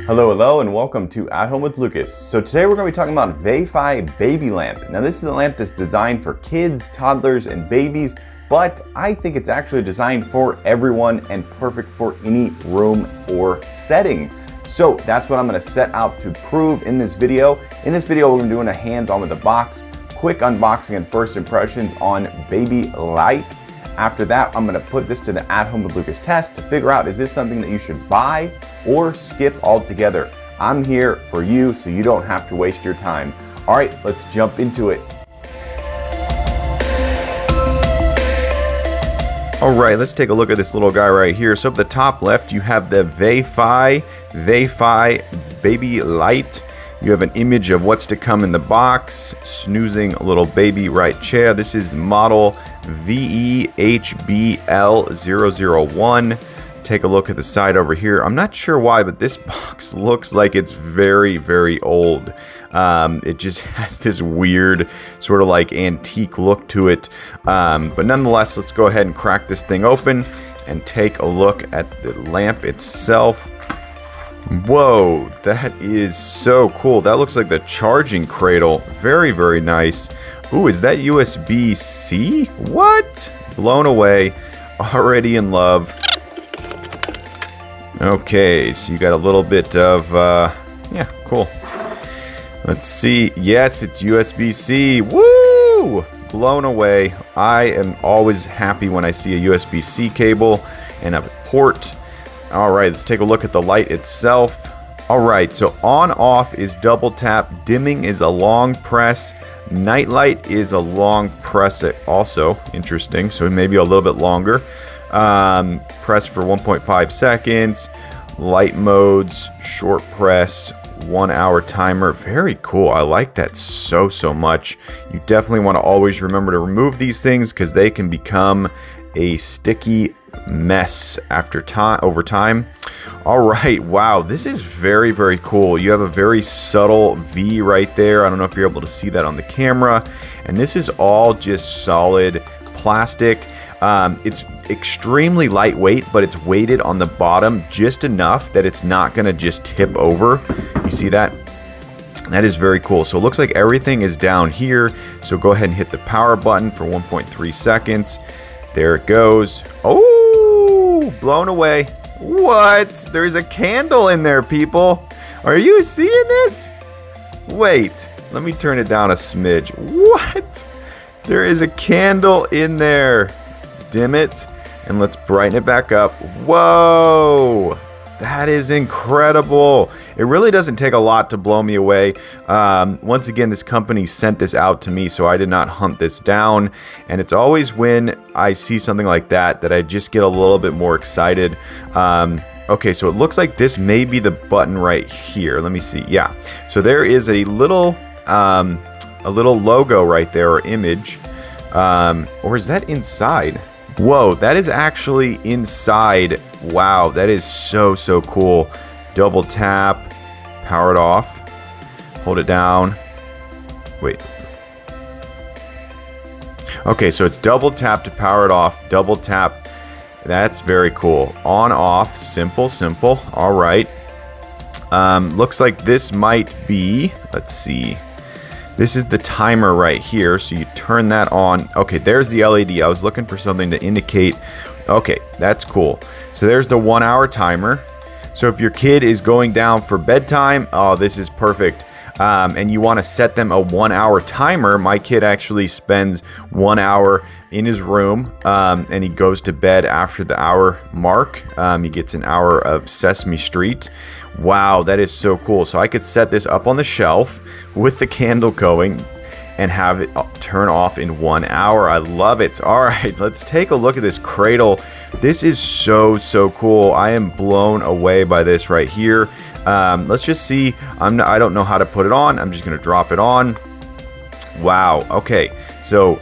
Hello, and welcome to At Home with Lucas. So today we're going to be talking about VEYFIY Baby Lamp. Now this is a lamp that's designed for kids, toddlers, and babies, but I think it's actually designed for everyone and perfect for any room or setting. So that's what I'm going to set out to prove in this video. In this video, we're going to be doing a hands-on with the box, quick unboxing and first impressions on Baby Light. After that, I'm going to put this to the At Home with Lucas test to figure out, is this something that you should buy or skip altogether? I'm here for you, so you don't have to waste your time. All right, let's jump into it. All right, let's take a look at this little guy right here. So up the top left, you have the VEYFIY Baby Light. You have an image of what's to come in the box. Snoozing little baby right chair. This is model VE-HBL001. Take a look at the side over here. I'm not sure why, but this box looks like it's very, very old. It just has this weird sort of like antique look to it. But nonetheless, let's go ahead and crack this thing open and take a look at the lamp itself. Whoa, that is so cool. That looks like the charging cradle. Very, very nice. Ooh, is that USB-C? What? Blown away. Already in love. Okay, so you got a little bit of, yeah, cool. Let's see. Yes, it's USB-C. Woo! Blown away. I am always happy when I see a USB-C cable and a port. All right, let's take a look at the light itself. All right, so on off is double tap, dimming is a long press, night light is a long press also. Interesting, so maybe a little bit longer. Press for 1.5 seconds, light modes, short press, 1 hour timer. Very cool. I like that so much. You definitely want to always remember to remove these things because they can become a sticky mess over time. All right, wow, this is very, very cool. You have a very subtle V right there. I don't know if you're able to see that on the camera. And this is all just solid plastic. It's extremely lightweight, but it's weighted on the bottom just enough that it's not gonna just tip over. You see that? That is very cool. So it looks like everything is down here. So go ahead and hit the power button for 1.3 seconds. There it goes. Oh, blown away. What? There's a candle in there, people. Are you seeing this? Wait, let me turn it down a smidge. What? There is a candle in there. Dim it, and let's brighten it back up. Whoa, that is incredible. It really doesn't take a lot to blow me away. Once again, this company sent this out to me, so I did not hunt this down. And it's always when I see something like that that I just get a little bit more excited. Okay, so it looks like this may be the button right here. Let me see. Yeah, so there is a little logo right there, or image. Or is that inside? Whoa, that is actually inside. Wow, that is so cool. Double tap, power it off, hold it down. Wait. Okay, so it's double tap to power it off, double tap. That's very cool. On, off, simple. All right. Looks like this might be, let's see. This is the timer right here, so you turn that on. Okay, there's the LED. I was looking for something to indicate. Okay, that's cool. So there's the 1 hour timer. So if your kid is going down for bedtime, oh, this is perfect. And you want to set them a 1 hour timer. My kid actually spends 1 hour in his room, and he goes to bed after the hour mark. He gets an hour of Sesame Street. Wow, that is so cool. So I could set this up on the shelf with the candle going, and have it turn off in 1 hour. I love it. All right, let's take a look at this Cradle. This is so cool. I am blown away by this right here. Let's just see. I don't know how to put it on. I'm just gonna drop it on. Wow. Okay, so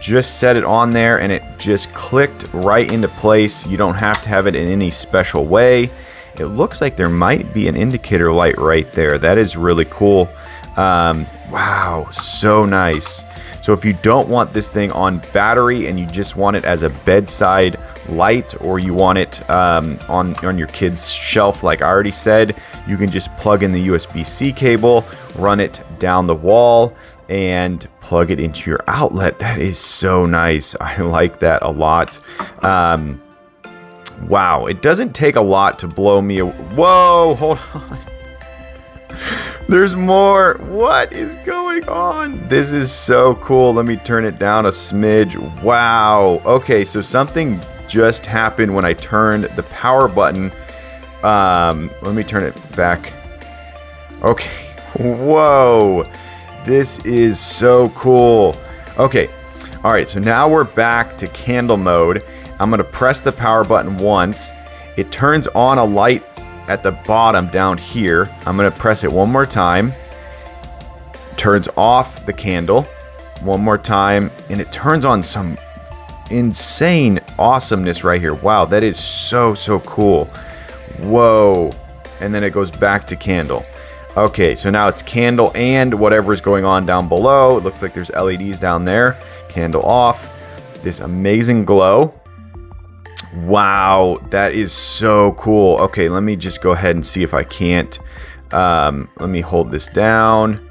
just set it on there and it just clicked right into place. You don't have to have it in any special way. It looks like there might be an indicator light right there. That is really cool. Wow, so nice. So if you don't want this thing on battery and you just want it as a bedside light, or you want it on your kid's shelf like I already said, you can just plug in the USB-C cable, run it down the wall, and plug it into your outlet. That is so nice. I like that a lot. Wow, it doesn't take a lot to blow me away. Whoa, hold on. There's more. What is going on? This is so cool. Let me turn it down a smidge. Wow. Okay, so something just happened when I turned the power button. Let me turn it back. Okay. Whoa. This is so cool. Okay. All right, so now we're back to candle mode. I'm going to press the power button once. It turns on a light at the bottom down here. I'm going to press it one more time. Turns off the candle one more time, and it turns on some insane awesomeness right here. Wow, that is so cool. Whoa. And then it goes back to candle. Okay, so now it's candle and whatever's going on down below. It looks like there's LEDs down there. Candle off. This amazing glow. Wow, that is so cool. Okay, let me just go ahead and see if I can't. Let me hold this down.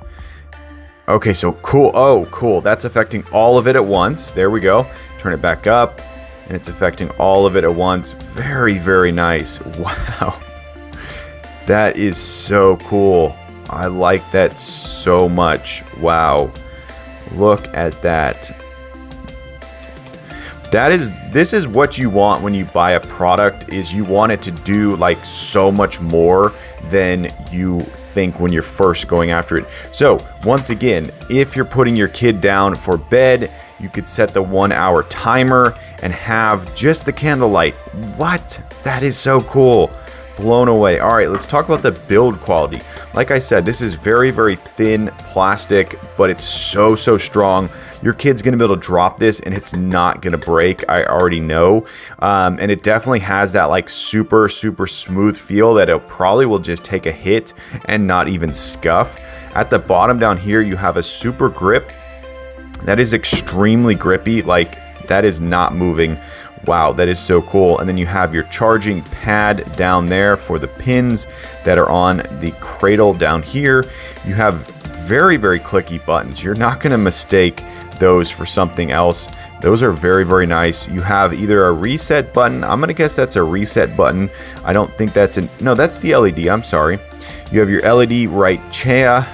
Okay, so cool. Oh, cool. That's affecting all of it at once. There we go. Turn it back up, and it's affecting all of it at once. Very nice. Wow. That is so cool. I like that so much. Wow. Look at that. This is what you want when you buy a product, is you want it to do like so much more than you think when you're first going after it. So once again, if you're putting your kid down for bed, you could set the 1 hour timer and have just the candlelight. What? That is so cool. Blown away. All right, let's talk about the build quality. Like I said, this is very thin plastic, but it's so strong. Your kid's gonna be able to drop this and it's not gonna break. I already know. And it definitely has that like super smooth feel that it probably will just take a hit and not even scuff. At the bottom down here, you have a super grip that is extremely grippy. Like, that is not moving. Wow, that is so cool. And then you have your charging pad down there for the pins that are on the Cradle down here. You have very clicky buttons. You're not going to mistake those for something else. Those are very nice. You have either a reset button. I'm going to guess that's a reset button. I don't think that's no, that's the LED. I'm sorry. You have your LED right chair.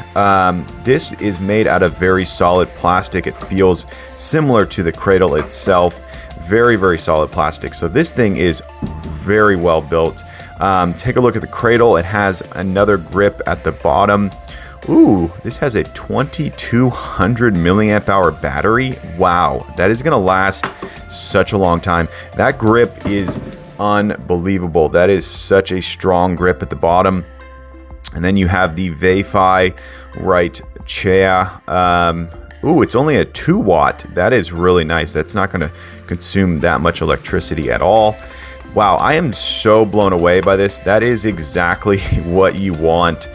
This is made out of very solid plastic. It feels similar to the Cradle itself. Very solid plastic. So this thing is very well built. Take a look at the Cradle. It has another grip at the bottom. Ooh, this has a 2200 milliamp hour battery. Wow, that is gonna last such a long time. That grip is unbelievable. That is such a strong grip at the bottom. And then you have the VEYFIY right chair. Ooh, it's only a 2 watt. That is really nice. That's not going to consume that much electricity at all. Wow, I am so blown away by this. That is exactly what you want.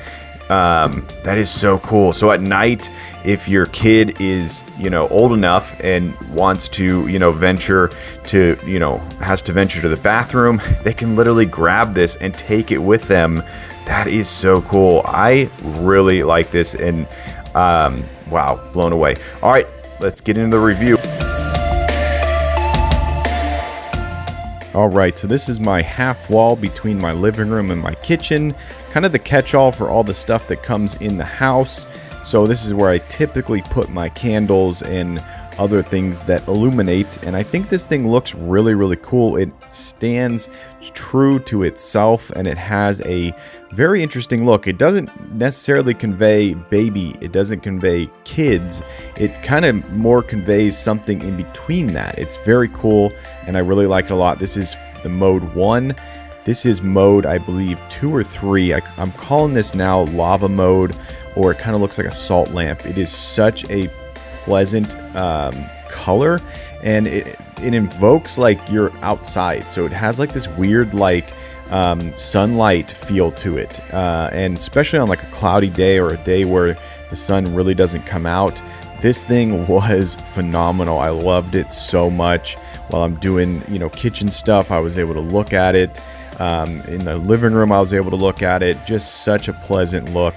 That is so cool. So at night, if your kid is, old enough and wants to, venture to, has to venture to the bathroom, they can literally grab this and take it with them. That is so cool. I really like this, and wow, blown away. All right, let's get into the review. All right, so this is my half wall between my living room and my kitchen, kind of the catch-all for all the stuff that comes in the house. So this is where I typically put my candles and other things that illuminate, and I think this thing looks really cool. It stands true to itself, and it has a very interesting look. It doesn't necessarily convey baby, it doesn't convey kids, it kind of more conveys something in between that. It's very cool, and I really like it a lot. This is the mode 1. This is mode, I believe, 2 or 3. I'm calling this now lava mode, or it kind of looks like a salt lamp. It is such a pleasant color, and it invokes like you're outside. So it has like this weird like sunlight feel to it, and especially on like a cloudy day or a day where the sun really doesn't come out. This thing was phenomenal. I loved it so much. While I'm doing, you know, kitchen stuff, I was able to look at it. In the living room, I was able to look at it. Just such a pleasant look.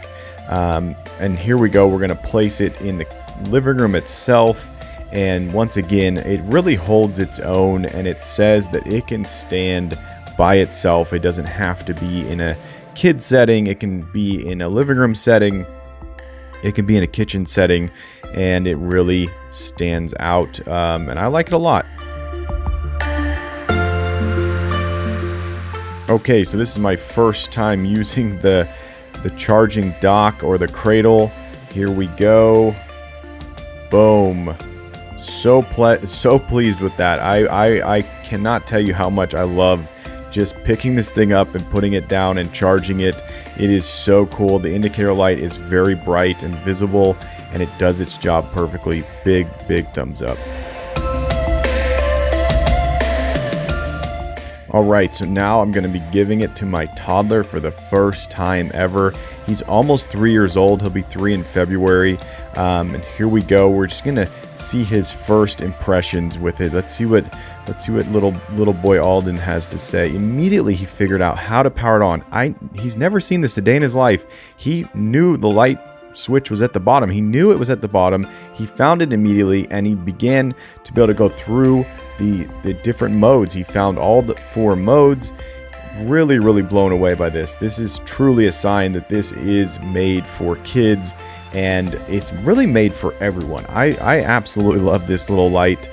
And here we go. We're going to place it in the living room itself. And once again, it really holds its own, and it says that it can stand by itself. It doesn't have to be in a kid setting. It can be in a living room setting. It can be in a kitchen setting, and it really stands out. And I like it a lot. Okay, so this is my first time using the charging dock or the cradle. Here we go. Boom. So pleased with that. I cannot tell you how much I love just picking this thing up and putting it down and charging it. It is so cool. The indicator light is very bright and visible, and it does its job perfectly. Big thumbs up. Alright, so now I'm going to be giving it to my toddler for the first time ever. He's almost 3 years old. He'll be 3 in February. And here we go. We're just going to see his first impressions with it. Let's see what little boy Alden has to say. Immediately he figured out how to power it on. He's never seen this a day in his life. He knew the light switch was at the bottom. He knew it was at the bottom. He found it immediately, and he began to be able to go through the different modes. He found all the 4 modes. Really blown away by this. This is truly a sign that this is made for kids, and it's really made for everyone. I absolutely love this little light.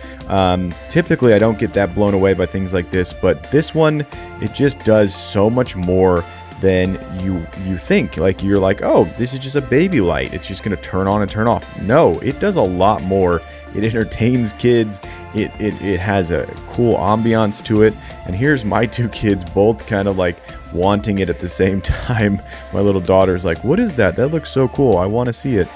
Typically I don't get that blown away by things like this, but this one, it just does so much more than you think. Like, you're like, oh, this is just a baby light, it's just gonna turn on and turn off. No, it does a lot more. It entertains kids. It has a cool ambiance to it. And here's my 2 kids both kind of like wanting it at the same time. My little daughter's like, what is that? That looks so cool. I want to see it.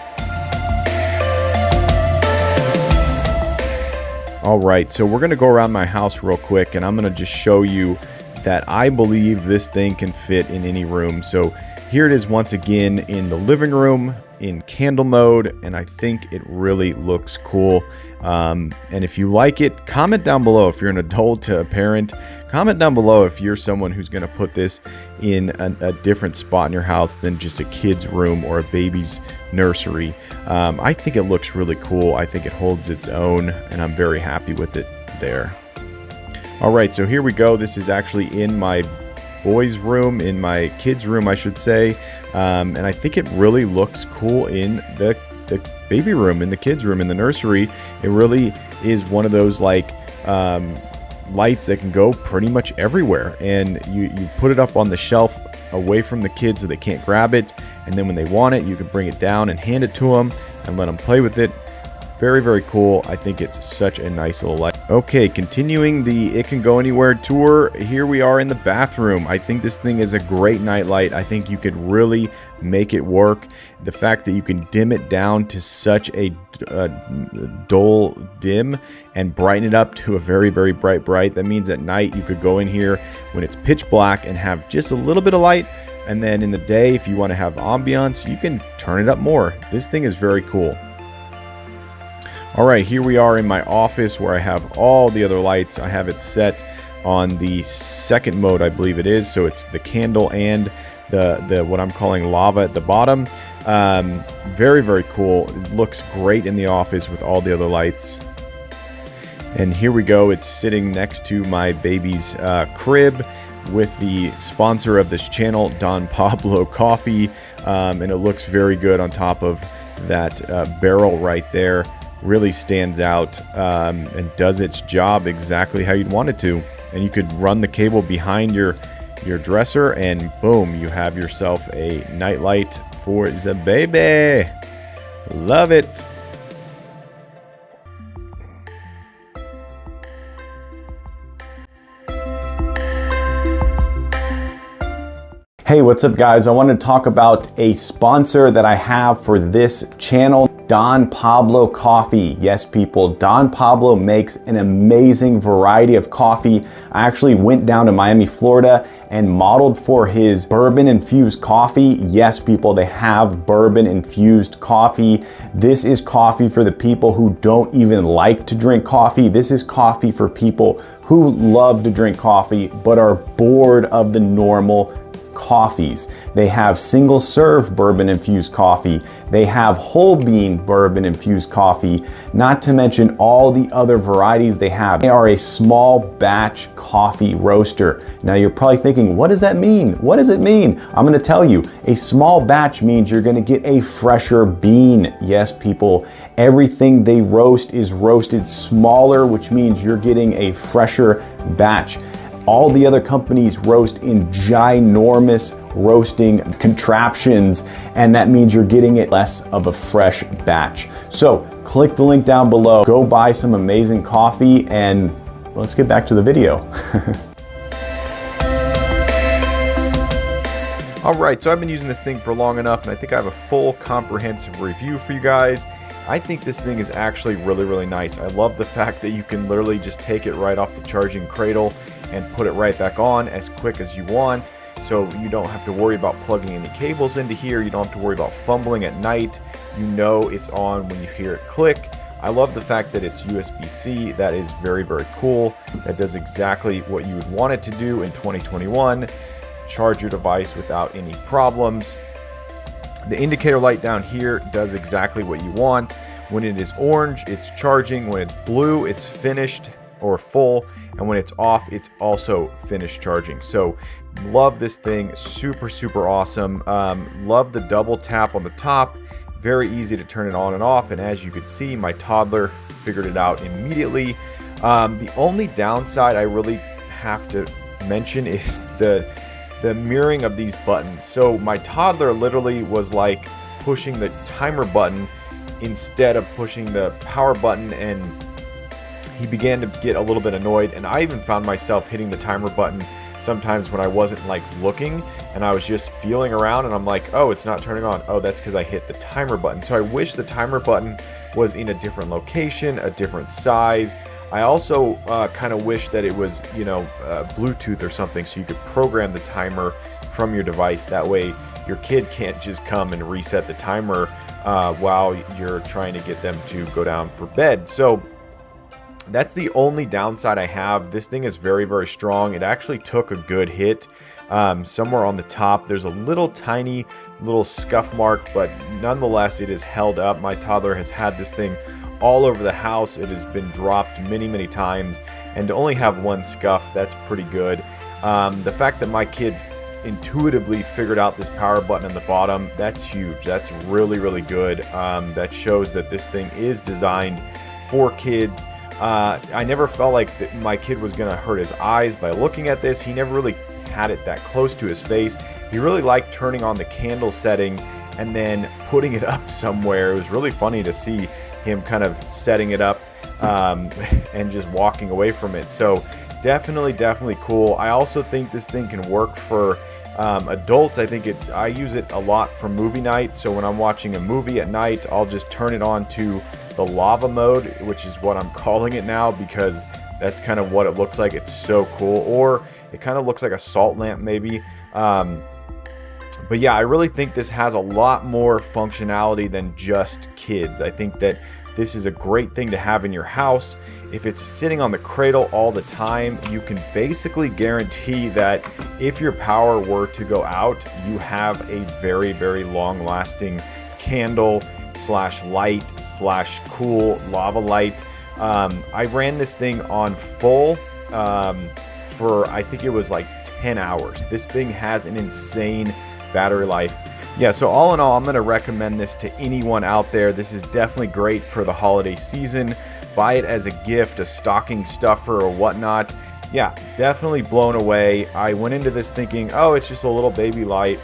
Alright, so we're going to go around my house real quick, and I'm going to just show you that I believe this thing can fit in any room. So here it is once again in the living room in candle mode, and I think it really looks cool. And if you like it, comment down below. If you're an adult, a parent, comment down below if you're someone who's going to put this in a different spot in your house than just a kid's room or a baby's nursery. I think it looks really cool. I think it holds its own, and I'm very happy with it there. Alright, so here we go. This is actually in my boys' room, in my kids' room, I should say. And I think it really looks cool in the baby room, in the kids' room, in the nursery. It really is one of those like lights that can go pretty much everywhere. And you put it up on the shelf away from the kids so they can't grab it. And then when they want it, you can bring it down and hand it to them and let them play with it. Very cool. I think it's such a nice little light. Okay, continuing the It Can Go Anywhere tour, here we are in the bathroom. I think this thing is a great night light. I think you could really make it work. The fact that you can dim it down to such a dull dim and brighten it up to a very bright. That means at night you could go in here when it's pitch black and have just a little bit of light. And then in the day, if you want to have ambiance, you can turn it up more. This thing is very cool. Alright, here we are in my office where I have all the other lights. I have it set on the second mode, I believe it is. So it's the candle and the what I'm calling lava at the bottom. Very cool. It looks great in the office with all the other lights. And here we go. It's sitting next to my baby's crib with the sponsor of this channel, Don Pablo Coffee. And it looks very good on top of that barrel right there. really stands out and does its job exactly how you'd want it to. And you could run the cable behind your dresser, and boom, you have yourself a nightlight for the baby. Love it. Hey, what's up guys? I want to talk about a sponsor that I have for this channel, Don Pablo Coffee. Yes, people, Don Pablo makes an amazing variety of coffee. I actually went down to Miami, Florida and modeled for his bourbon infused coffee. Yes, people, they have bourbon infused coffee. This is coffee for the people who don't even like to drink coffee. This is coffee for people who love to drink coffee but are bored of the normal coffees. They have single serve bourbon infused coffee. They have whole bean bourbon infused coffee, not to mention all the other varieties they have. They are a small batch coffee roaster. Now you're probably thinking, what does that mean? What does it mean? I'm going to tell you. A small batch means you're going to get a fresher bean. Yes, people, everything they roast is roasted smaller, which means you're getting a fresher batch. All the other companies roast in ginormous roasting contraptions, and that means you're getting it less of a fresh batch. So click the link down below, go buy some amazing coffee, and let's get back to the video. All right, so I've been using this thing for long enough, and I think I have a full comprehensive review for you guys. I think this thing is actually really, really nice. I love the fact that you can literally just take it right off the charging cradle and put it right back on as quick as you want. So you don't have to worry about plugging any cables into here. You don't have to worry about fumbling at night. You know it's on when you hear it click. I love the fact that it's USB-C. That is very, very cool. That does exactly what you would want it to do in 2021. Charge your device without any problems. The indicator light down here does exactly what you want. When it is orange, it's charging. When it's blue, it's finished or full, and when it's off, it's also finished charging. So love this thing, super, super awesome. Love the double tap on the top, very easy to turn it on and off, and as you can see, my toddler figured it out immediately. The only downside I really have to mention is the mirroring of these buttons. So my toddler literally was like pushing the timer button instead of pushing the power button, and he began to get a little bit annoyed, and I even found myself hitting the timer button sometimes when I wasn't like looking and I was just feeling around, and I'm like, oh, it's not turning on. Oh, that's because I hit the timer button. So I wish the timer button was in a different location, a different size. I also kind of wish that it was, you know, Bluetooth or something, so you could program the timer from your device. That way your kid can't just come and reset the timer while you're trying to get them to go down for bed. So that's the only downside I have. This thing is very, very strong. It actually took a good hit somewhere on the top. There's a little tiny little scuff mark, but nonetheless it is held up. My toddler has had this thing all over the house. It has been dropped many, many times, and to only have one scuff, that's pretty good. The fact that my kid intuitively figured out this power button on the bottom, that's huge. That's really, really good. That shows that this thing is designed for kids. I never felt like that my kid was gonna hurt his eyes by looking at this. He never really had it that close to his face. He really liked turning on the candle setting and then putting it up somewhere. It was really funny to see him kind of setting it up and just walking away from it. So definitely cool. I also think this thing can work for adults. I use it a lot for movie night. So when I'm watching a movie at night, I'll just turn it on to the lava mode, which is what I'm calling it now, because that's kind of what it looks like. It's so cool. Or it kind of looks like a salt lamp maybe. But yeah, I really think this has a lot more functionality than just kids. I think that this is a great thing to have in your house. If it's sitting on the cradle all the time, you can basically guarantee that if your power were to go out, you have a very, very long lasting candle slash light slash cool lava light. I ran this thing on full for, I think it was like 10 hours. This thing has an insane battery life. Yeah, so all in all, I'm going to recommend this to anyone out there. This is definitely great for the holiday season. Buy it as a gift, a stocking stuffer or whatnot. Yeah, definitely blown away. I went into this thinking, oh, it's just a little baby light.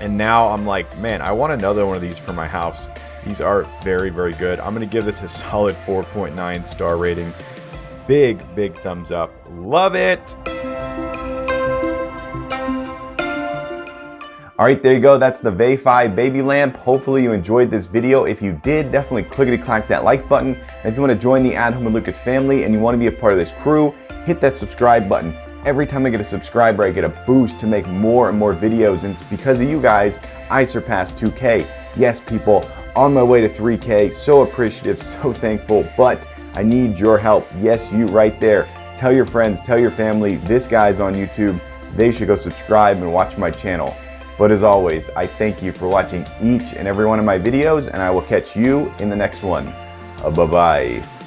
And now I'm like, man, I want another one of these for my house. These are very, very good. I'm going to give this a solid 4.9 star rating. Big, big thumbs up. Love it. All right, there you go. That's the VEYFIY Baby Lamp. Hopefully you enjoyed this video. If you did, definitely clickety-clack that like button. And if you want to join the At Home with Lucas family and you want to be a part of this crew, hit that subscribe button. Every time I get a subscriber, I get a boost to make more and more videos. And it's because of you guys, I surpassed 2K. Yes, people, on my way to 3K. So appreciative, so thankful, but I need your help. Yes, you right there. Tell your friends, tell your family, this guy's on YouTube. They should go subscribe and watch my channel. But as always, I thank you for watching each and every one of my videos, and I will catch you in the next one. Bye-bye.